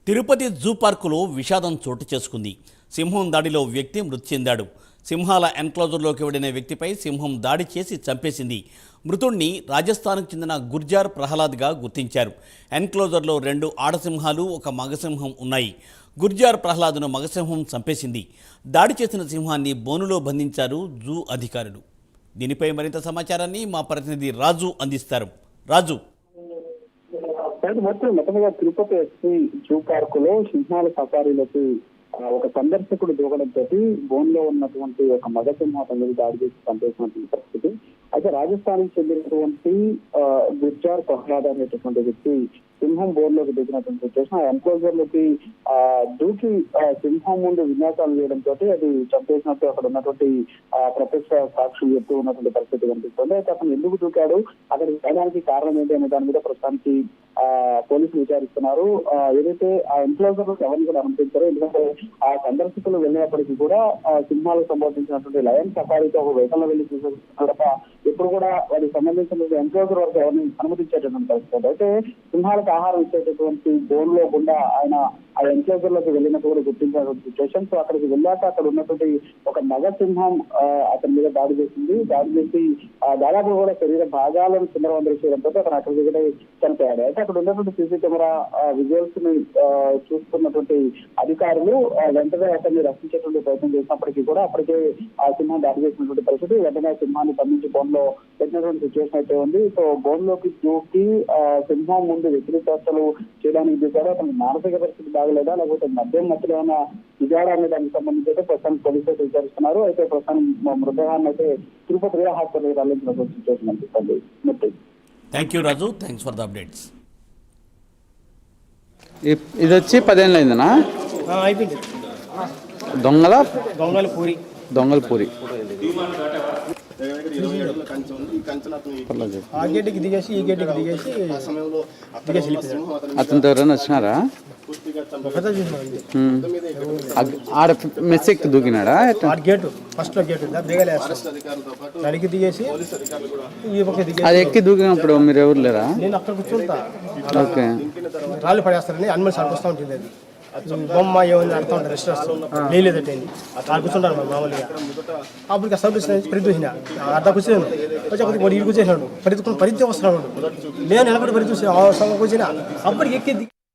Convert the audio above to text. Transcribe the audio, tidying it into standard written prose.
Tirupati zoo పార్కులో విషాదం చోటు చేసుకుంది. సింహం దాడిలో వ్యక్తి మృతి చెందాడు. సింహాల ఎన్క్లోజర్లోకి వెళ్లిన వ్యక్తిపై సింహం దాడి చేసి చంపేసింది. మృతుడిని రాజస్థాన్కు చెందిన గుర్జార్ ప్రహ్లాద్గా గుర్తించారు. ఎన్క్లోజర్లో 2 ఆడసింహాలు, 1 మగసింహం ఉన్నాయి. గుర్జార్ ప్రహ్లాద్ను మగసింహం చంపేసింది. దాడి చేసిన సింహాన్ని బోనులో బంధించారు జూ అధికారులు. దీనిపై మరింత సమాచారాన్ని మా ప్రతినిధి రాజు అందిస్తారు. రాజు, మొట్టమొదటిగా తిరుపతి ఎస్పీ జూ పార్కులో సింహాల సఫారీలకు ఒక సందర్శకుడు దిగడంతో బోన్లో ఉన్నటువంటి ఒక మగ సింహం మీద దాడి చేసి చంపేసినటువంటి పరిస్థితి. అయితే రాజస్థాన్కి చెందినటువంటి గుర్జార్ ప్రహ్లాద్ అనేటటువంటి వ్యక్తి సింహం బోన్లోకి దిగినటువంటి సిచ్యువేషన్. ఆ ఎన్క్లోజర్ లోకి దూకి సింహం ముందు విన్యాసాలు చేయడంతో అది చంపేసినట్టు అక్కడ ఉన్నటువంటి ప్రత్యక్ష సాక్షి చెప్తూ ఉన్నటువంటి పరిస్థితి కనిపిస్తుంది. అయితే అతను ఎందుకు దూకాడు, అక్కడికి వెళ్ళడానికి కారణం ఏంటి అనే దాని మీద ప్రస్తుతానికి పోలీసులు విచారిస్తున్నారు. ఏదైతే ఆ ఎన్క్లోజర్ లోకి ఎవరిని కూడా అనుమతించారో, ఎందుకంటే ఆ సందర్శకులు వెళ్ళినప్పటికీ కూడా సింహాలకు సంబంధించినటువంటి లయన్ సఫారీతో ఒక వెహికల్లో వెళ్ళి చూసే తప్ప ఎప్పుడు కూడా వాటికి సంబంధించిన ఎన్క్లోజర్ వరకు ఎవరిని అనుమతించేటటువంటి పరిస్థితి. అయితే సింహాలకు ఆహారం ఇచ్చేటటువంటి బోన్ లో గుండా ఆయన ఆ ఎన్క్లోజర్ లోకి వెళ్ళినట్టు కూడా గుర్తించినటువంటి సిచ్యువేషన్. సో అక్కడికి వెళ్ళాక అక్కడ ఉన్నటువంటి ఒక మగ సింహం అతని మీద దాడి చేసింది. దాడి చేసి దాదాపు కూడా శరీర భాగాలను చిందరవందలు చేయడంతో అతను అక్కడి దగ్గర చనిపోయాడు. అయితే అక్కడ ఉన్నటువంటి సీసీ కెమెరా విజువల్స్ ని చూస్తున్నటువంటి అధికారులు వెంటనే అతన్ని రక్షించేటువంటి ప్రయత్నం చేసినప్పటికీ కూడా అప్పటికే ఆ సింహం దాడి చేసినటువంటి పరిస్థితి. వెంటనే సింహాన్ని బంధించి బోన్ లో పెట్టినటువంటి సిచ్యువేషన్ అయితే ఉంది. సో బోన్ లోకి దూకి సింహం ముందు వ్యతిరేకతలు చేయడానికి చూశారు. అతని మానసిక పరిస్థితి బాగలేదా, లేకపోతే మధ్యలో ఏమైనా విజయాడ అనే దానికి సంబంధించి అయితే ప్రస్తుతానికి పోలీసులు విచారిస్తున్నారు. అయితే ప్రస్తుతం మృతదేహాన్ని అయితే తిరుపతి హాస్పిటల్ తరలించినటువంటి సిచ్యువేషన్ అనిపిస్తుంది. Thank you Raju, thanks for the updates. ఇది వచ్చి 10 ఏళ్ళు అయిందనా? అయిపోయింది. దొంగల పూరి ఆ గేటుకి దిగేసి ఈ గేటుకి దిగేసి అతనితో ఎవరైనా వచ్చినారా? ఆడ మెస్ ఎక్కి దూకినాడా? గేటు ఫస్ట్ లో గేటు దానికి దిగేసి ఈ పక్క దిగేసి అది ఎక్కి దూకినప్పుడు మీరు ఎవరు లేరా? నేను అక్కడ కూర్చుంటా. ఓకే, రాళ్ళు పడేస్తారని అనిమల్స్ అనిపిస్తూ ఉంటుంది. అది బొమ్మ ఏమైంది అడుతూ ఉంటారు. రెస్టారెంట్స్ లేదంటే వాళ్ళు కూర్చుంటారు మామూలుగా. అప్పటికి సౌండ్ పరిధి చూసిన అర్థం కూర్చున్నాను. వచ్చి వాడు ఇటు కూర్చేసినాడు. పరిధి వస్తున్నాడు. నేను వెనకటి పరిధి చూసిన కూర్చున్నా. అప్పటికి ఎక్కి